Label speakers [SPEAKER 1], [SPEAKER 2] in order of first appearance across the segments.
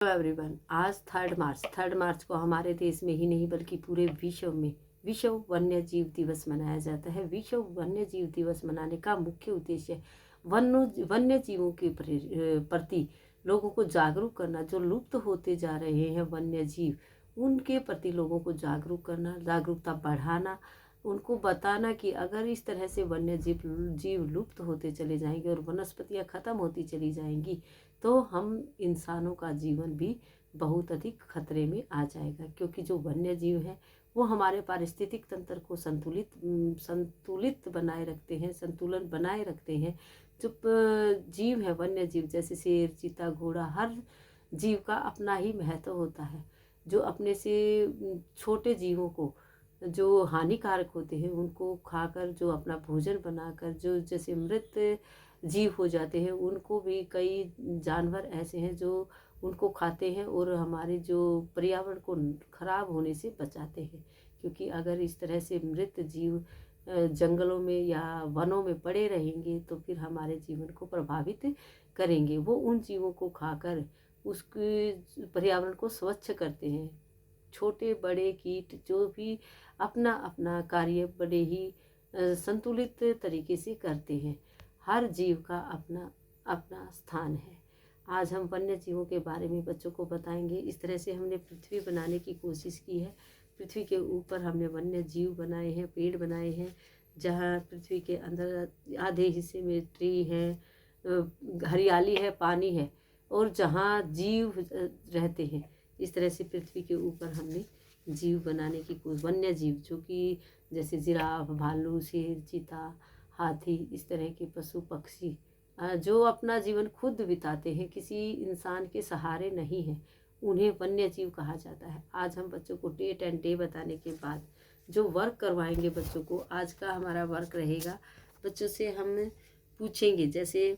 [SPEAKER 1] Hello everyone. आज 3 मार्च को हमारे देश में ही नहीं बल्कि पूरे विश्व में विश्व वन्य जीव दिवस मनाया जाता है। विश्व वन्य जीव दिवस मनाने का मुख्य उद्देश्य वन्य जीवों के प्रति लोगों को जागरूक करना। जो लुप्त होते जा रहे हैं वन्य जीव, उनके प्रति लोगों को जागरूक करना, जागरूकता बढ़ाना, उनको बताना कि अगर इस तरह से वन्य जीव लुप्त होते चले जाएंगे और वनस्पतियाँ खत्म होती चली जाएंगी तो हम इंसानों का जीवन भी बहुत अधिक खतरे में आ जाएगा। क्योंकि जो वन्य जीव हैं वो हमारे पारिस्थितिक तंत्र को संतुलित बनाए रखते हैं, संतुलन बनाए रखते हैं। जो जीव है वन्य जीव, जैसे शेर, चीता, घोड़ा, हर जीव का अपना ही महत्व होता है। जो अपने से छोटे जीवों को जो हानिकारक होते हैं उनको खाकर, जो अपना भोजन बनाकर, जो जैसे मृत जीव हो जाते हैं, उनको भी कई जानवर ऐसे हैं जो उनको खाते हैं और हमारे जो पर्यावरण को खराब होने से बचाते हैं। क्योंकि अगर इस तरह से मृत जीव जंगलों में या वनों में पड़े रहेंगे तो फिर हमारे जीवन को प्रभावित करेंगे। वो उन जीवों को खाकर उसके पर्यावरण को स्वच्छ करते हैं। छोटे बड़े कीट जो भी अपना अपना कार्य बड़े ही संतुलित तरीके से करते हैं। हर जीव का अपना अपना स्थान है। आज हम वन्य जीवों के बारे में बच्चों को बताएंगे। इस तरह से हमने पृथ्वी बनाने की कोशिश की है। पृथ्वी के ऊपर हमने वन्य जीव बनाए हैं, पेड़ बनाए हैं। जहाँ पृथ्वी के अंदर आधे हिस्से में ट्री है, हरियाली है, पानी है, और जहाँ जीव रहते हैं, इस तरह से पृथ्वी के ऊपर हमने जीव बनाने की कोशिश, वन्य जीव जो कि जैसे जिराफ, भालू, शेर, चीता, हाथी, इस तरह के पशु पक्षी जो अपना जीवन खुद बिताते हैं, किसी इंसान के सहारे नहीं है, उन्हें वन्य जीव कहा जाता है। आज हम बच्चों को डेट एंड डे बताने के बाद जो वर्क करवाएंगे बच्चों को, आज का हमारा वर्क रहेगा, बच्चों से हम पूछेंगे, जैसे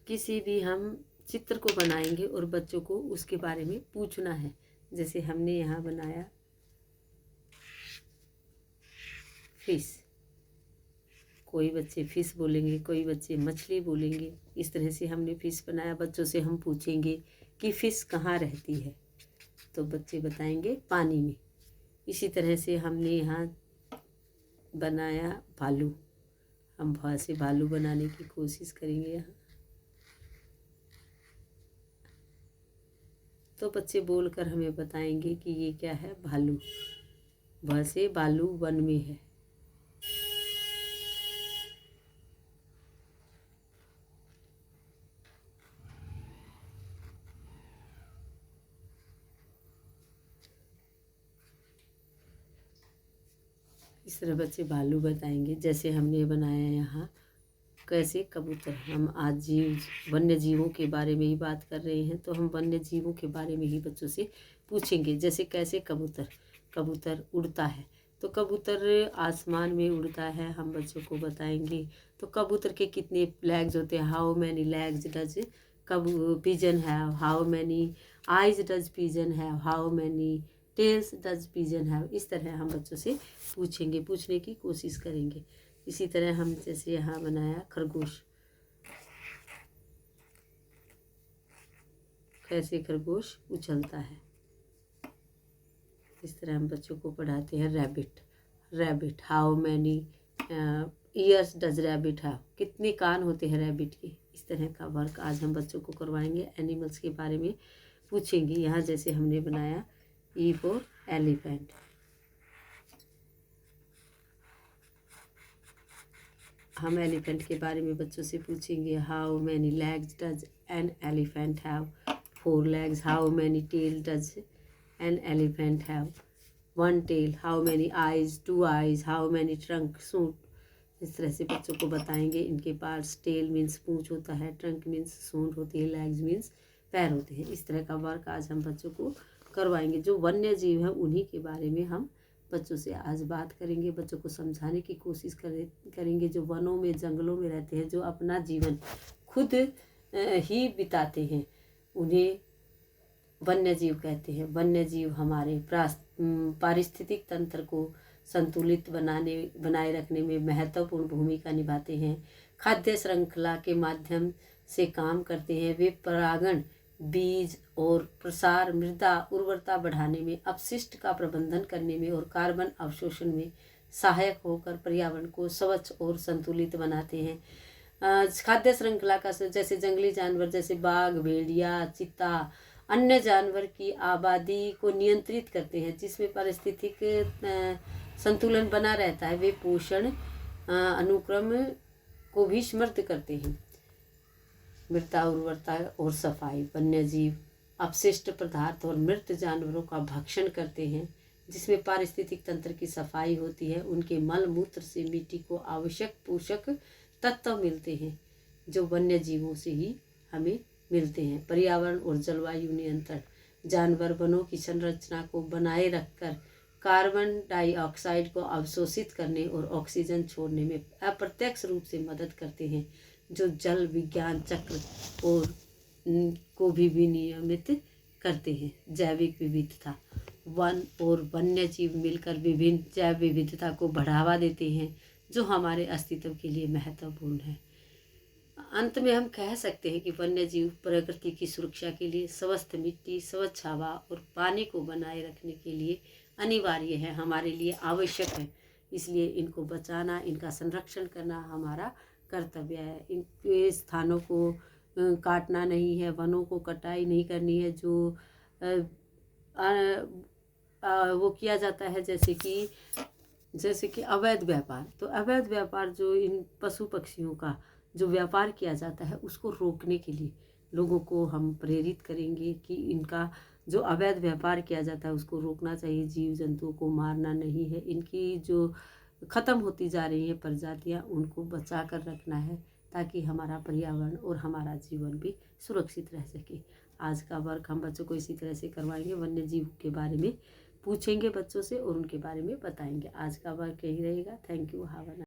[SPEAKER 1] किसी भी हम चित्र को बनाएंगे और बच्चों को उसके बारे में पूछना है। जैसे हमने यहाँ बनाया फिश, कोई बच्चे फिश बोलेंगे, कोई बच्चे मछली बोलेंगे। इस तरह से हमने फिश बनाया। बच्चों से हम पूछेंगे कि फिश कहाँ रहती है, तो बच्चे बताएंगे पानी में। इसी तरह से हमने यहाँ बनाया भालू, हम बहुत से भालू बनाने की कोशिश करेंगे यहाँ, तो बच्चे बोलकर हमें बताएंगे कि ये क्या है, भालू। बहुत से भालू वन में है। इस तरह बच्चे भालू बताएंगे। जैसे हमने बनाया यहाँ कैसे कबूतर। हम आज वन्य जीवों के बारे में ही बात कर रहे हैं, तो हम वन्य जीवों के बारे में ही बच्चों से पूछेंगे। जैसे कैसे कबूतर उड़ता है, तो कबूतर आसमान में उड़ता है, हम बच्चों को बताएंगे। तो कबूतर के कितने लेग्स होते हैं, how many legs does pigeon have, how many eyes does pigeon have, how many tails does pigeon have. इस तरह हम बच्चों से पूछेंगे, पूछने की कोशिश करेंगे। इसी तरह हम जैसे यहाँ बनाया खरगोश, कैसे खरगोश उछलता है। इस तरह हम बच्चों को पढ़ाते हैं rabbit, how many years does rabbit have, कितने कान होते हैं रैबिट के। इस तरह का वर्क आज हम बच्चों को करवाएंगे। एनिमल्स के बारे में पूछेंगे। यहाँ जैसे हमने बनाया ई फॉर एलिफेंट, हम एलिफेंट के बारे में बच्चों से पूछेंगे। How many legs does an elephant have, 4 legs। How many tail does an elephant have, 1 tail। How many eyes, 2 eyes। How many trunk, सूंड। इस तरह से बच्चों को बताएंगे इनके पार्ट्स। टेल मीन्स पूंछ होता है, ट्रंक मीन्स सूंड होती है, लेग्स मीन्स पैर होते हैं। इस तरह का वर्क आज हम बच्चों को करवाएंगे। जो वन्य जीव हैं उन्हीं के बारे में हम बच्चों से आज बात करेंगे। बच्चों को समझाने की कोशिश करेंगे। जो वनों में जंगलों में रहते हैं, जो अपना जीवन खुद ही बिताते हैं, उन्हें वन्य जीव कहते हैं। वन्य जीव हमारे पारिस्थितिक तंत्र को संतुलित बनाए रखने में महत्वपूर्ण भूमिका निभाते हैं। खाद्य श्रृंखला के माध्यम से काम करते हैं। वे परागण, बीज और प्रसार, मृदा उर्वरता बढ़ाने में, अपशिष्ट का प्रबंधन करने में और कार्बन अवशोषण में सहायक होकर पर्यावरण को स्वच्छ और संतुलित बनाते हैं। खाद्य श्रृंखला का जैसे जंगली जानवर जैसे बाघ, भेड़िया, चीता, अन्य जानवर की आबादी को नियंत्रित करते हैं, जिसमें पारिस्थितिक संतुलन बना रहता है। वे पोषण अनुक्रम को भी समृद्ध करते हैं। मृदा उर्वरता और सफाई, वन्य जीव अपशिष्ट पदार्थ और मृत जानवरों का भक्षण करते हैं, जिसमें पारिस्थितिक तंत्र की सफाई होती है। उनके मल मूत्र से मिट्टी को आवश्यक पोषक तत्व मिलते हैं, जो वन्य जीवों से ही हमें मिलते हैं। पर्यावरण और जलवायु नियंत्रण, जानवर वनों की संरचना को बनाए रखकर कार्बन डाइऑक्साइड को अवशोषित करने और ऑक्सीजन छोड़ने में अप्रत्यक्ष रूप से मदद करते हैं, जो जल विज्ञान चक्र और को भी विनियमित करते हैं। जैविक विविधता, वन और वन्य जीव मिलकर विभिन्न जैव विविधता को बढ़ावा देते हैं, जो हमारे अस्तित्व के लिए महत्वपूर्ण है। अंत में हम कह सकते हैं कि वन्य जीव प्रकृति की सुरक्षा के लिए, स्वस्थ मिट्टी, स्वच्छ हवा और पानी को बनाए रखने के लिए अनिवार्य है, हमारे लिए आवश्यक है। इसलिए इनको बचाना, इनका संरक्षण करना हमारा कर्तव्य है। इनके स्थानों को काटना नहीं है, वनों को कटाई नहीं करनी है। जो वो किया जाता है जैसे कि अवैध व्यापार, तो अवैध व्यापार जो इन पशु पक्षियों का जो व्यापार किया जाता है, उसको रोकने के लिए लोगों को हम प्रेरित करेंगे कि इनका जो अवैध व्यापार किया जाता है उसको रोकना चाहिए। जीव जंतुओं को मारना नहीं है। इनकी जो ख़त्म होती जा रही हैं प्रजातियां, उनको बचा कर रखना है, ताकि हमारा पर्यावरण और हमारा जीवन भी सुरक्षित रह सके। आज का वर्क हम बच्चों को इसी तरह से करवाएंगे, वन्य जीव के बारे में पूछेंगे बच्चों से और उनके बारे में बताएंगे। आज का वर्क यही रहेगा। Thank you. Have a nice day.